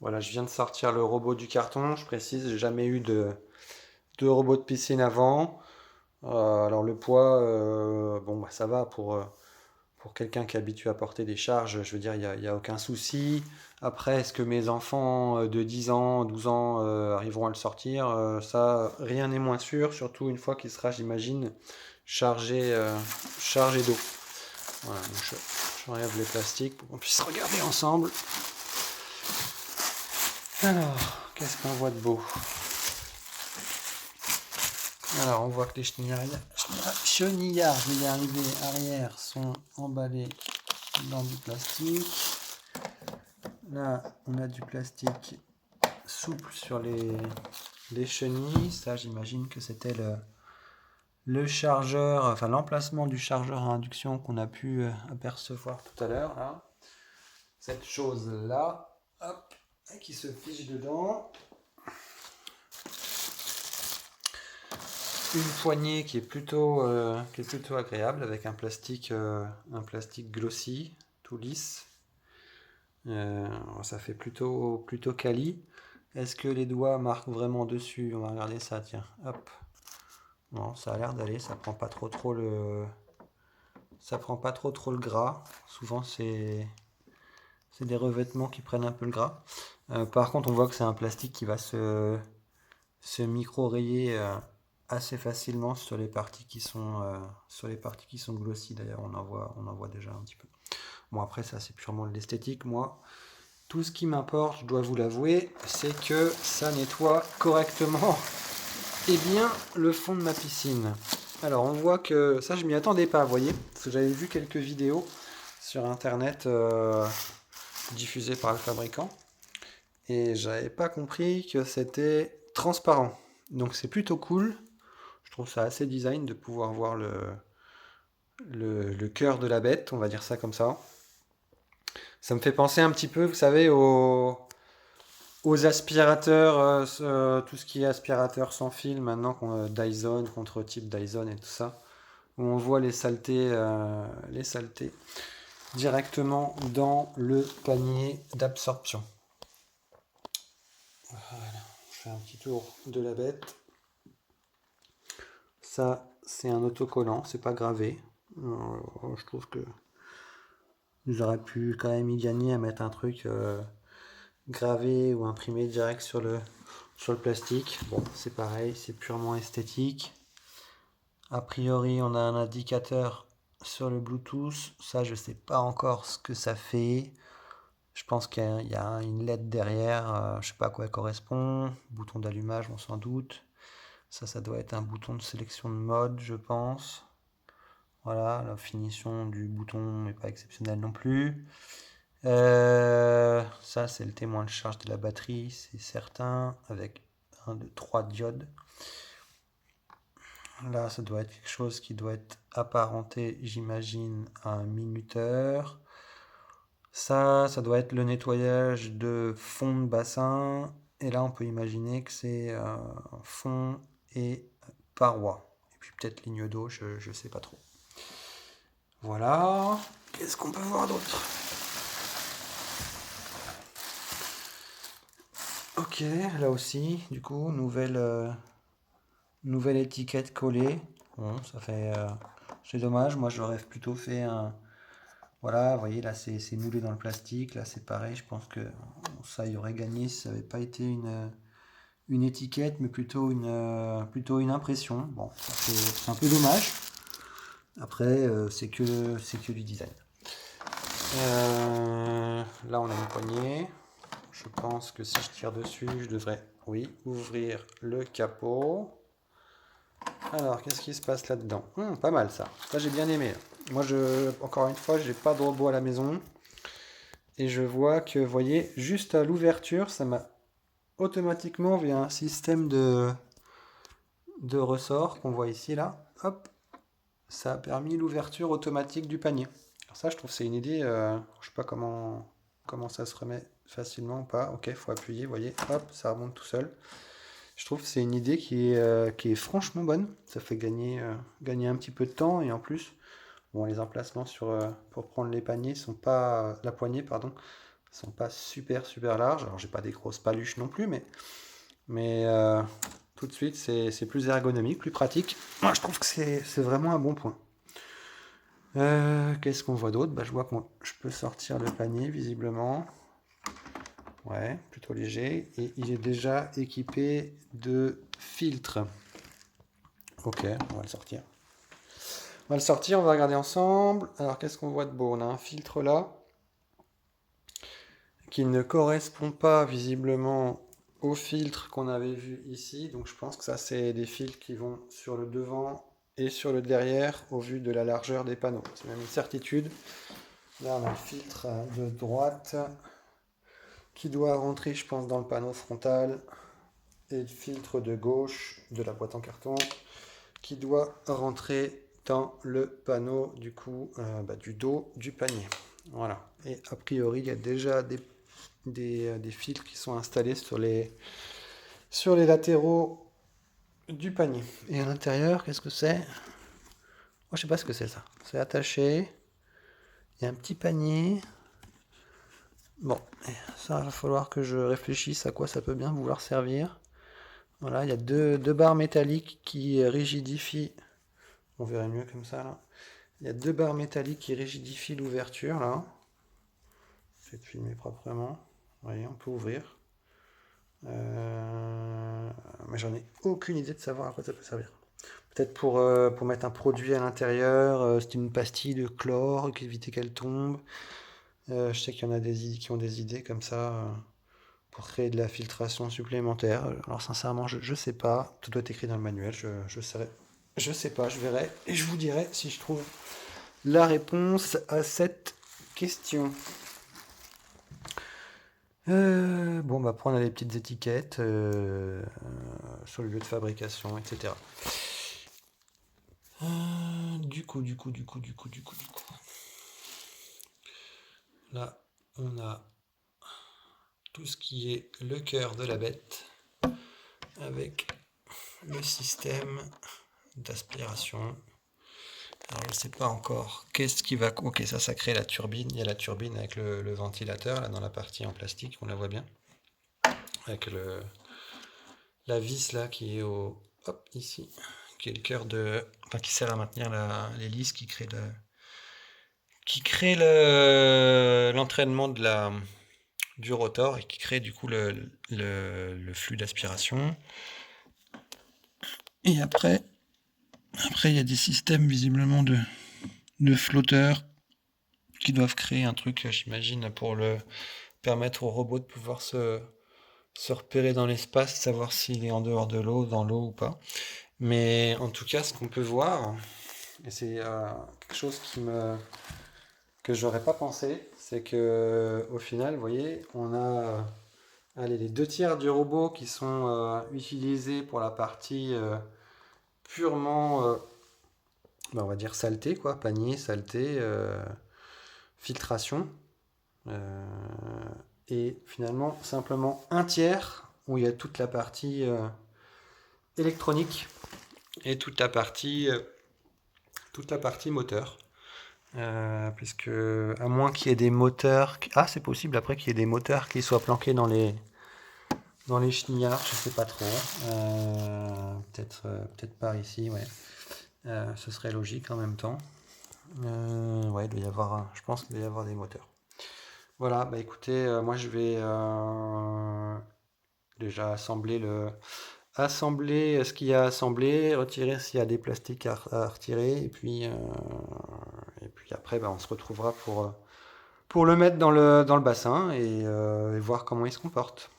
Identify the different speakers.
Speaker 1: Voilà, je viens de sortir le robot du carton. Je précise, j'ai jamais eu de robot de piscine avant. Alors le poids, bon bah ça va pour quelqu'un qui est habitué à porter des charges, je veux dire, y a aucun souci. Après, est-ce que mes enfants de 10 ans, 12 ans arriveront à le sortir? Ça, rien n'est moins sûr, surtout une fois qu'il sera, j'imagine, chargé, chargé d'eau. Voilà, donc j'enlève les plastiques pour qu'on puisse regarder ensemble. Alors, qu'est-ce qu'on voit de beau? Alors, on voit que les chenillards, je vais y arriver, arrière, sont emballés dans du plastique. Là, on a du plastique souple sur les chenilles. Ça, j'imagine que c'était le chargeur, enfin l'emplacement du chargeur à induction qu'on a pu apercevoir tout à l'heure. Là. Cette chose-là, hop, qui se fiche dedans. Une poignée qui est plutôt agréable avec un plastique glossy, tout lisse. Ça fait plutôt quali. Est-ce que les doigts marquent vraiment dessus? On va regarder ça, tiens. Hop. Non, ça a l'air d'aller, ça prend pas trop le gras. Souvent c'est des revêtements qui prennent un peu le gras. Par contre, on voit que c'est un plastique qui va se micro-rayer assez facilement sur les parties qui sont glossy. D'ailleurs, on en voit déjà un petit peu. Bon, après ça c'est purement de l'esthétique. Moi, tout ce qui m'importe, je dois vous l'avouer, c'est que ça nettoie correctement et bien le fond de ma piscine. Alors on voit que ça je m'y attendais pas, vous voyez, parce que j'avais vu quelques vidéos sur internet diffusées par le fabricant et j'avais pas compris que c'était transparent. Donc c'est plutôt cool. Je trouve ça assez design de pouvoir voir le cœur de la bête, on va dire ça comme ça. Ça me fait penser un petit peu, vous savez, aux aspirateurs, tout ce qui est aspirateur sans fil, maintenant, Dyson, contre-type Dyson et tout ça, où on voit les saletés directement dans le panier d'absorption. Voilà, je fais un petit tour de la bête. Ça, c'est un autocollant, c'est pas gravé. Je trouve que ils auraient pu quand même y gagner à mettre un truc gravé ou imprimé direct sur le plastique. Bon, c'est pareil, c'est purement esthétique. A priori, on a un indicateur sur le Bluetooth. Ça, je sais pas encore ce que ça fait. Je pense qu'il y a une LED derrière. Je sais pas à quoi elle correspond. Bouton d'allumage, on s'en doute. Ça doit être un bouton de sélection de mode, je pense. Voilà, la finition du bouton n'est pas exceptionnelle non plus. Ça, c'est le témoin de charge de la batterie, c'est certain, avec 1, 2, 3 diodes. Là, ça doit être quelque chose qui doit être apparenté, j'imagine, à un minuteur. Ça doit être le nettoyage de fond de bassin. Et là, on peut imaginer que c'est fond et paroi. Et puis peut-être ligne d'eau, je ne sais pas trop. Voilà. Qu'est-ce qu'on peut voir d'autre? Ok, là aussi, du coup, nouvelle étiquette collée. Bon, ça fait. C'est dommage, moi j'aurais plutôt fait un. Voilà, vous voyez, là c'est moulé dans le plastique. Là c'est pareil, je pense que ça y aurait gagné si ça n'avait pas été une étiquette, mais plutôt une impression. Bon, c'est un peu dommage. Après, c'est que du design. Là on a une poignée. Je pense que si je tire dessus, je devrais, oui, ouvrir le capot. Alors, qu'est-ce qui se passe là-dedans? Pas mal ça. Ça, j'ai bien aimé. Moi, encore une fois, j'ai pas de robot à la maison. Et je vois que, vous voyez, juste à l'ouverture, ça m'a automatiquement, via un système de ressort qu'on voit ici, là, hop, ça a permis l'ouverture automatique du panier. Alors ça, je trouve que c'est une idée, je sais pas comment ça se remet facilement ou pas. Ok, il faut appuyer, vous voyez, hop, ça remonte tout seul. Je trouve que c'est une idée qui est franchement bonne. Ça fait gagner un petit peu de temps et en plus, bon, les emplacements pour prendre les paniers sont pas, la poignée, pardon, sont pas super super larges. Alors j'ai pas des grosses paluches non plus, mais tout de suite c'est plus ergonomique, plus pratique. Moi je trouve que c'est vraiment un bon point. Qu'est-ce qu'on voit d'autre? Bah, je vois que je peux sortir le panier visiblement. Ouais, plutôt léger. Et il est déjà équipé de filtres. Ok, on va le sortir. On va le sortir, on va regarder ensemble. Alors qu'est-ce qu'on voit de beau? On a un filtre là qui ne correspond pas visiblement au filtre qu'on avait vu ici. Donc je pense que ça c'est des filtres qui vont sur le devant et sur le derrière au vu de la largeur des panneaux. C'est même une certitude. Là on a le filtre de droite qui doit rentrer je pense dans le panneau frontal et le filtre de gauche de la boîte en carton qui doit rentrer dans le panneau du coup du dos du panier. Voilà. Et a priori il y a déjà des filtres qui sont installés sur les latéraux du panier. Et à l'intérieur, qu'est-ce que c'est? Je sais pas ce que c'est ça. C'est attaché. Il y a un petit panier. Bon, ça va falloir que je réfléchisse à quoi ça peut bien vouloir servir. Voilà, il y a deux barres métalliques qui rigidifient. On verrait mieux comme ça là. Il y a deux barres métalliques qui rigidifient l'ouverture là. Je vais te filmer proprement. Vous voyez, on peut ouvrir. Mais j'en ai aucune idée de savoir à quoi ça peut servir. Peut-être pour mettre un produit à l'intérieur, c'est une pastille de chlore, éviter qu'elle tombe. Je sais qu'il y en a qui ont des idées comme ça pour créer de la filtration supplémentaire. Alors sincèrement, je sais pas. Tout doit être écrit dans le manuel. Je sais pas. Je verrai et je vous dirai si je trouve la réponse à cette question. Bon, bah, après on a les petites étiquettes sur le lieu de fabrication, etc. Du coup. Là, on a tout ce qui est le cœur de la bête avec le système d'aspiration. Alors, je ne sais pas encore qu'est-ce qui va. Ok, ça crée la turbine. Il y a la turbine avec le ventilateur là dans la partie en plastique, on la voit bien. Avec la vis là qui est ici, qui est le cœur qui sert à maintenir l'hélice qui crée l'entraînement du rotor et qui crée du coup le flux d'aspiration. Et après il y a des systèmes visiblement de flotteurs qui doivent créer un truc, j'imagine, pour permettre au robot de pouvoir se repérer dans l'espace, savoir s'il est en dehors de l'eau, dans l'eau ou pas. Mais en tout cas, ce qu'on peut voir, et c'est quelque chose que j'aurais pas pensé, c'est que au final, vous voyez, on a les 2 tiers du robot qui sont utilisés pour la partie purement, on va dire saleté, quoi, panier, saleté, filtration. Et finalement, simplement 1 tiers où il y a toute la partie électronique et toute la partie moteur. Puisque à moins qu'il y ait des moteurs, c'est possible après qu'il y ait des moteurs qui soient planqués dans les chenillards, je sais pas trop. Peut-être par ici, ouais. Ce serait logique en même temps. Ouais, il doit y avoir, je pense qu'il doit y avoir des moteurs. Voilà, bah écoutez, moi je vais déjà assembler ce qu'il y a à assembler, retirer s'il y a des plastiques à retirer, et puis après on se retrouvera pour le mettre dans le bassin et voir comment il se comporte.